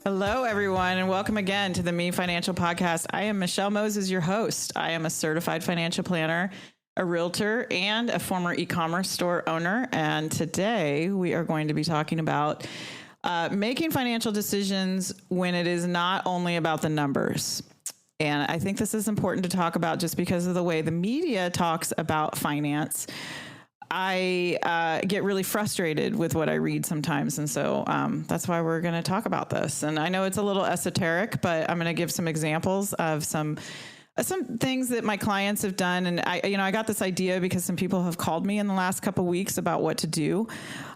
Hello, everyone, and welcome again to the Me Financial Podcast. I am Michelle Moses, your host. I am a certified financial planner, a realtor, and a former e-commerce store owner. And today we are going to be talking about making financial decisions when it is not only about the numbers. And I think this is important to talk about just because of the way the media talks about finance. I get really frustrated with what I read sometimes. And so that's why we're going to talk about this. And I know it's a little esoteric, but I'm going to give some examples of some things that my clients have done. And I got this idea because some people have called me in the last couple of weeks about what to do,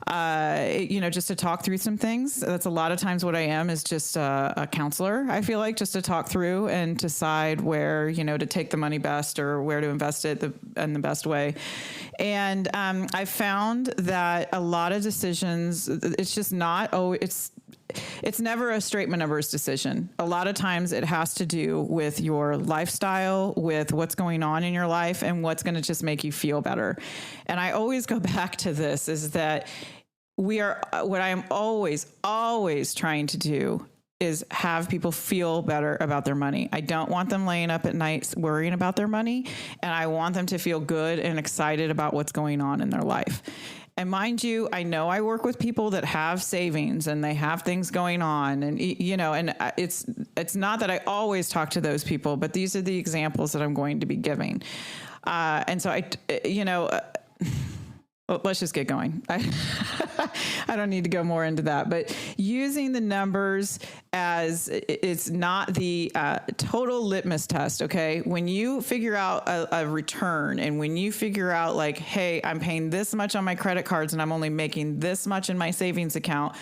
just to talk through some things. That's a lot of times what I am is just a counselor, I feel like, just to talk through and decide where, to take the money best or where to invest it in the best way. And I found that a lot of decisions, it's just not, it's never a straight numbers decision. A lot of times it has to do with your lifestyle, with what's going on in your life and what's going to just make you feel better. And I always go back to this is that what I am always trying to do is have people feel better about their money. I don't want them laying up at night worrying about their money, and I want them to feel good and excited about what's going on in their life. And mind you, I know I work with people that have savings and they have things going on, and and it's not that I always talk to those people, but these are the examples that I'm going to be giving. And so let's just get going. I don't need to go more into that, but using the numbers as it's not the total litmus test. Okay. When you figure out a return and when you figure out like, hey, I'm paying this much on my credit cards and I'm only making this much in my savings account.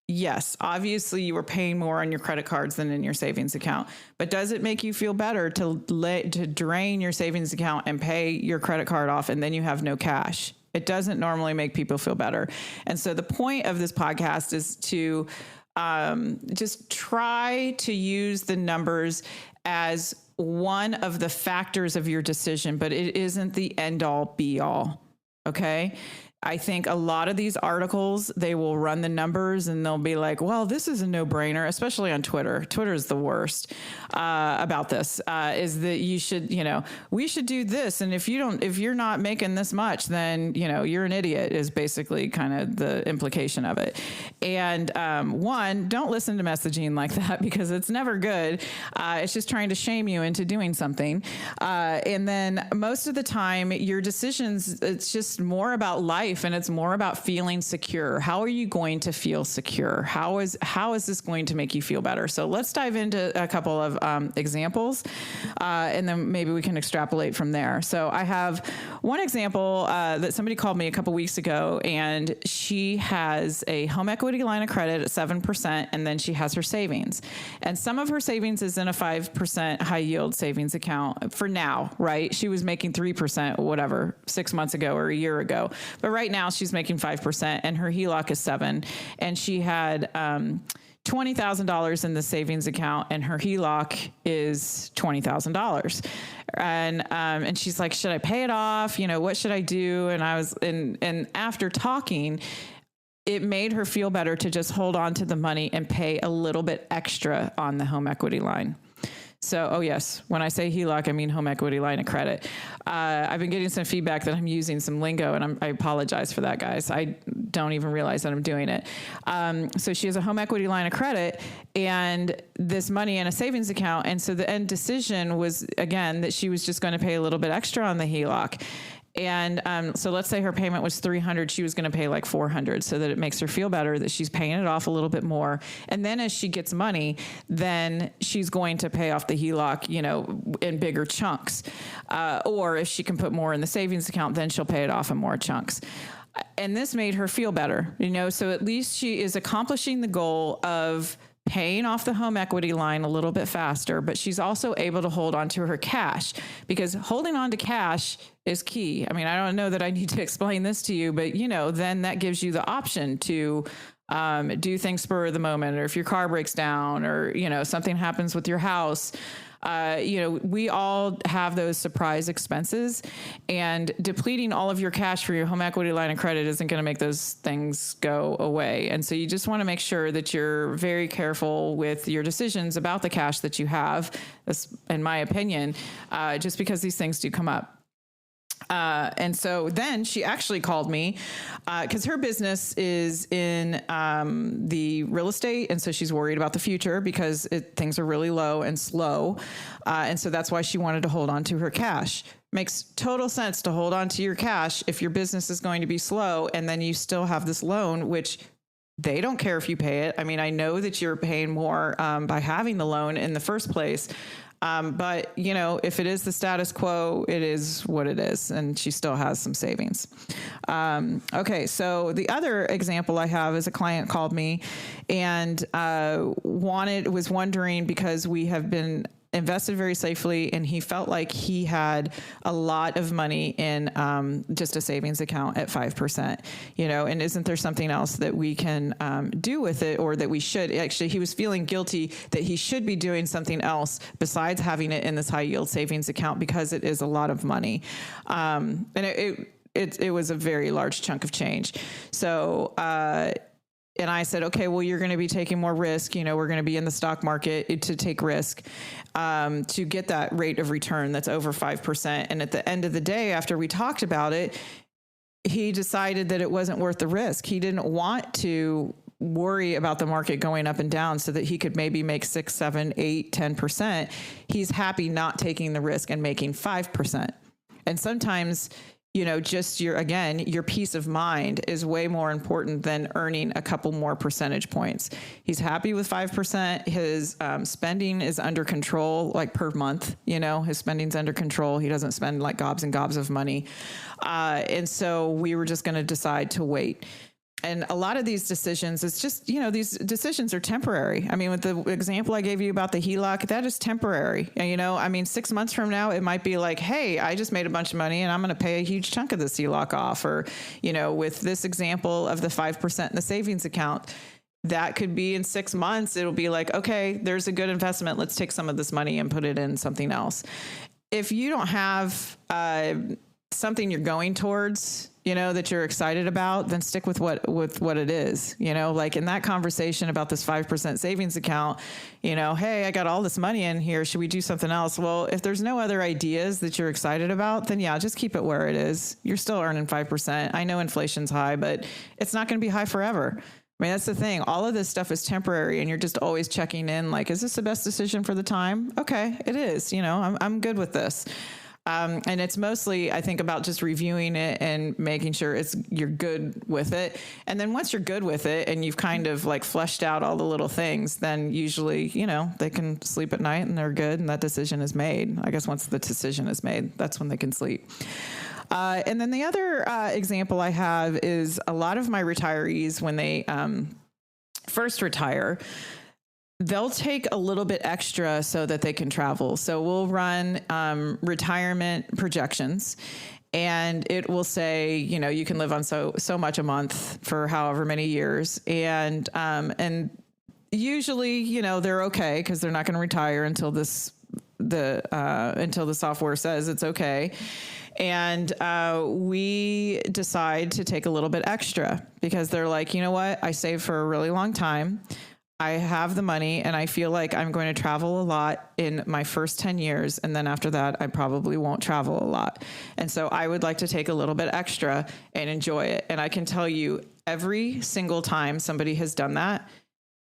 Yes, obviously you were paying more on your credit cards than in your savings account, but does it make you feel better to drain your savings account and pay your credit card off and then you have no cash? It doesn't normally make people feel better. And so the point of this podcast is to just try to use the numbers as one of the factors of your decision, but it isn't the end all be all. Okay. I think a lot of these articles, they will run the numbers and they'll be like, well, this is a no-brainer, especially on Twitter. Twitter is the worst about this, is that you should, we should do this. And if you're not making this much, then, you're an idiot is basically kind of the implication of it. And one, don't listen to messaging like that because it's never good. It's just trying to shame you into doing something. And then most of the time your decisions, it's just more about life. And it's more about feeling secure. How are you going to feel secure? How is this going to make you feel better? So let's dive into a couple of examples, and then maybe we can extrapolate from there. So I have one example that somebody called me a couple weeks ago, and she has a home equity line of credit at 7%, and then she has her savings. And some of her savings is in a 5% high yield savings account for now, right? She was making 3%, whatever, 6 months ago or a year ago. But right now she's making 5% and her HELOC is 7%. And she had $20,000 in the savings account and her HELOC is $20,000. And she's like, should I pay it off? What should I do? And after talking, it made her feel better to just hold on to the money and pay a little bit extra on the home equity line. So, oh yes, when I say HELOC, I mean home equity line of credit. I've been getting some feedback that I'm using some lingo, and I apologize for that, guys. I don't even realize that I'm doing it. So she has a home equity line of credit and this money in a savings account. And so the end decision was, again, that she was just going to pay a little bit extra on the HELOC. And so let's say her payment was $300, she was going to pay like $400, so that it makes her feel better that she's paying it off a little bit more. And then as she gets money, then she's going to pay off the HELOC, in bigger chunks. Or if she can put more in the savings account, then she'll pay it off in more chunks. And this made her feel better, so at least she is accomplishing the goal of paying off the home equity line a little bit faster, but she's also able to hold on to her cash, because holding on to cash is key. I mean, I don't know that I need to explain this to you, but then that gives you the option to do things spur of the moment, or if your car breaks down or, something happens with your house, We all have those surprise expenses, and depleting all of your cash for your home equity line of credit isn't going to make those things go away. And so you just want to make sure that you're very careful with your decisions about the cash that you have, in my opinion, just because these things do come up. And so then she actually called me because her business is in the real estate. And so she's worried about the future because things are really low and slow. And so that's why she wanted to hold on to her cash. Makes total sense to hold on to your cash if your business is going to be slow. And then you still have this loan, which they don't care if you pay it. I mean, I know that you're paying more by having the loan in the first place. But if it is the status quo, it is what it is. And she still has some savings. Okay. So the other example I have is a client called me and, was wondering because we have been invested very safely, and he felt like he had a lot of money in just a savings account at 5%, and isn't there something else that we can do with it, or that we should? Actually, he was feeling guilty that he should be doing something else besides having it in this high yield savings account because it is a lot of money. And it was a very large chunk of change. So, and I said, okay, well, you're going to be taking more risk. We're going to be in the stock market to take risk to get that rate of return that's over 5%. And at the end of the day, after we talked about it, he decided that it wasn't worth the risk. He didn't want to worry about the market going up and down so that he could maybe make 6, 7, 8, 10%. He's happy not taking the risk and making 5%. And sometimes just your peace of mind is way more important than earning a couple more percentage points. He's happy with 5%. His spending is under control, like per month, his spending's under control. He doesn't spend like gobs and gobs of money. And so we were just going to decide to wait. And a lot of these decisions, it's just, these decisions are temporary. I mean, with the example I gave you about the HELOC, that is temporary. And, 6 months from now, it might be like, hey, I just made a bunch of money and I'm going to pay a huge chunk of this HELOC off. Or, with this example of the 5% in the savings account, that could be in 6 months. It'll be like, okay, there's a good investment. Let's take some of this money and put it in something else. If you don't have something you're going towards, that you're excited about, then stick with what it is, like in that conversation about this 5% savings account, hey, I got all this money in here. Should we do something else? Well, if there's no other ideas that you're excited about, then yeah, just keep it where it is. You're still earning 5%. I know inflation's high, but it's not going to be high forever. I mean, that's the thing. All of this stuff is temporary, and you're just always checking in like, is this the best decision for the time? Okay, it is. I'm good with this. And it's mostly, I think, about just reviewing it and making sure you're good with it. And then once you're good with it and you've kind of like fleshed out all the little things, then usually, they can sleep at night and they're good and that decision is made. I guess once the decision is made, that's when they can sleep. And then the other example I have is a lot of my retirees, when they first retire, they'll take a little bit extra so that they can travel. So we'll run retirement projections, and it will say, you can live on so much a month for however many years. And usually, they're okay because they're not going to retire until the software says it's okay. And we decide to take a little bit extra because they're like, you know what? I saved for a really long time. I have the money and I feel like I'm going to travel a lot in my first 10 years. And then after that, I probably won't travel a lot. And so I would like to take a little bit extra and enjoy it. And I can tell you every single time somebody has done that,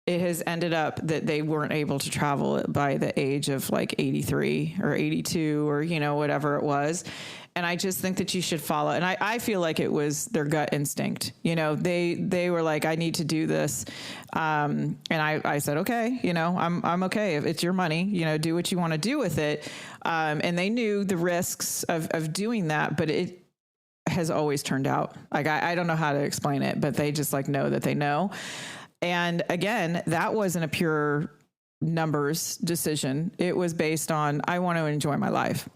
it has ended up that they weren't able to travel by the age of like 83 or 82 or, whatever it was. And I just think that you should follow. And I feel like it was their gut instinct. They were like, I need to do this. And I said, okay, I'm okay. If it's your money, do what you want to do with it. And they knew the risks of doing that, but it has always turned out like, I don't know how to explain it, but they just like know that they know. And again, that wasn't a pure numbers decision. It was based on, I want to enjoy my life.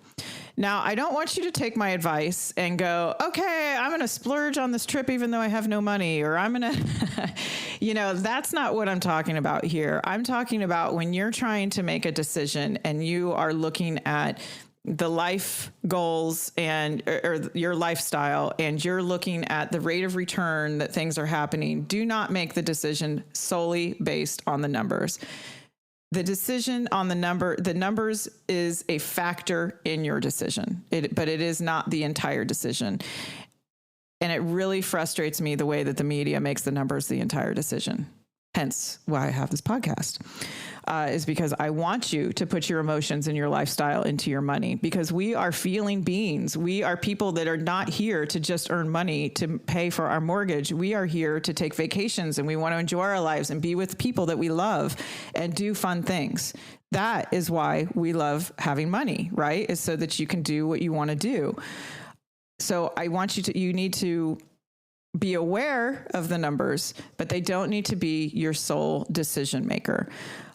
Now, I don't want you to take my advice and go, okay, I'm going to splurge on this trip even though I have no money, or I'm going to, that's not what I'm talking about here. I'm talking about when you're trying to make a decision and you are looking at the life goals or your lifestyle, and you're looking at the rate of return that things are happening. Do not make the decision solely based on the numbers. The decision on the numbers is a factor in your decision, but it is not the entire decision. And it really frustrates me the way that the media makes the numbers the entire decision. Hence why I have this podcast, is because I want you to put your emotions and your lifestyle into your money, because we are feeling beings. We are people that are not here to just earn money to pay for our mortgage. We are here to take vacations, and we want to enjoy our lives and be with people that we love and do fun things. That is why we love having money, right? Is so that you can do what you want to do. So I want you need to be aware of the numbers, but they don't need to be your sole decision maker.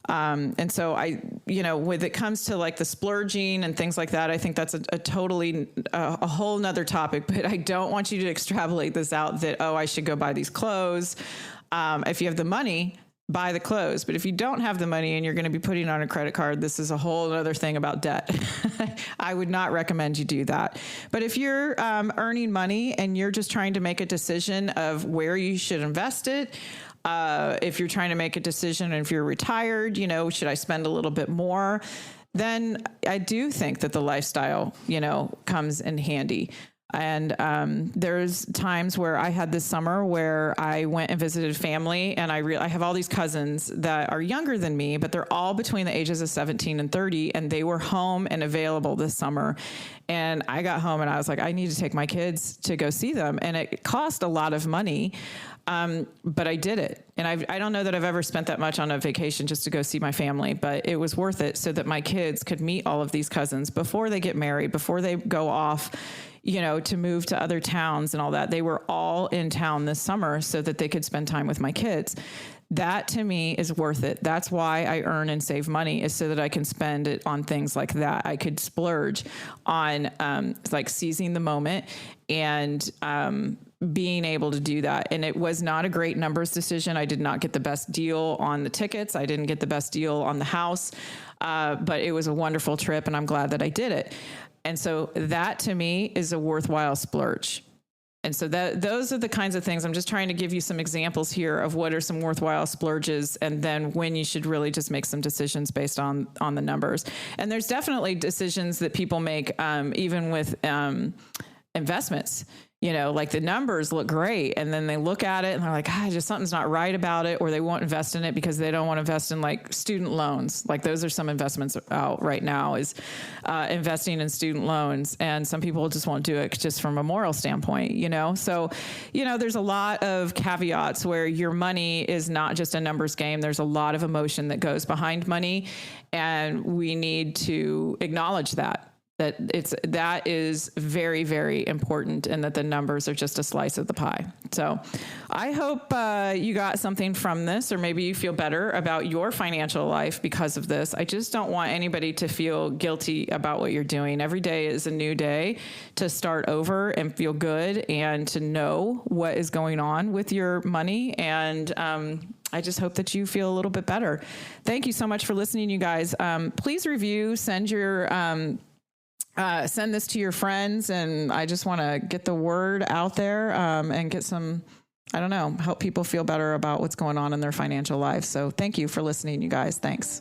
And so when it comes to like the splurging and things like that, I think that's a whole nother topic, but I don't want you to extrapolate this out that, I should go buy these clothes. If you have the money, buy the clothes. But if you don't have the money and you're going to be putting on a credit card, this is a whole other thing about debt. I would not recommend you do that. But if you're earning money and you're just trying to make a decision of where you should invest it, if you're trying to make a decision, and if you're retired, should I spend a little bit more? Then I do think that the lifestyle, comes in handy. And there's times where I had this summer where I went and visited family, and I have all these cousins that are younger than me, but they're all between the ages of 17 and 30, and they were home and available this summer. And I got home and I was like, I need to take my kids to go see them. And it cost a lot of money, but I did it. And I don't know that I've ever spent that much on a vacation just to go see my family, but it was worth it so that my kids could meet all of these cousins before they get married, before they go off, to move to other towns and all that. They were all in town this summer so that they could spend time with my kids. That to me is worth it. That's why I earn and save money, is so that I can spend it on things like that. I could splurge on like seizing the moment and being able to do that. And it was not a great numbers decision. I did not get the best deal on the tickets. I didn't get the best deal on the house, but it was a wonderful trip, and I'm glad that I did it. And so that to me is a worthwhile splurge. And so those are the kinds of things. I'm just trying to give you some examples here of what are some worthwhile splurges, and then when you should really just make some decisions based on the numbers. And there's definitely decisions that people make, even with investments. Like the numbers look great, and then they look at it and they're like, just something's not right about it, or they won't invest in it because they don't want to invest in like student loans. Like those are some investments out right now, is investing in student loans. And some people just won't do it just from a moral standpoint, So, there's a lot of caveats where your money is not just a numbers game. There's a lot of emotion that goes behind money, and we need to acknowledge that is very, very important, and that the numbers are just a slice of the pie. So I hope you got something from this, or maybe you feel better about your financial life because of this. I just don't want anybody to feel guilty about what you're doing. Every day is a new day to start over and feel good, and to know what is going on with your money. And I just hope that you feel a little bit better. Thank you so much for listening, you guys. Please review, send this to your friends. And I just want to get the word out there, and get some, help people feel better about what's going on in their financial life. So thank you for listening, you guys. Thanks.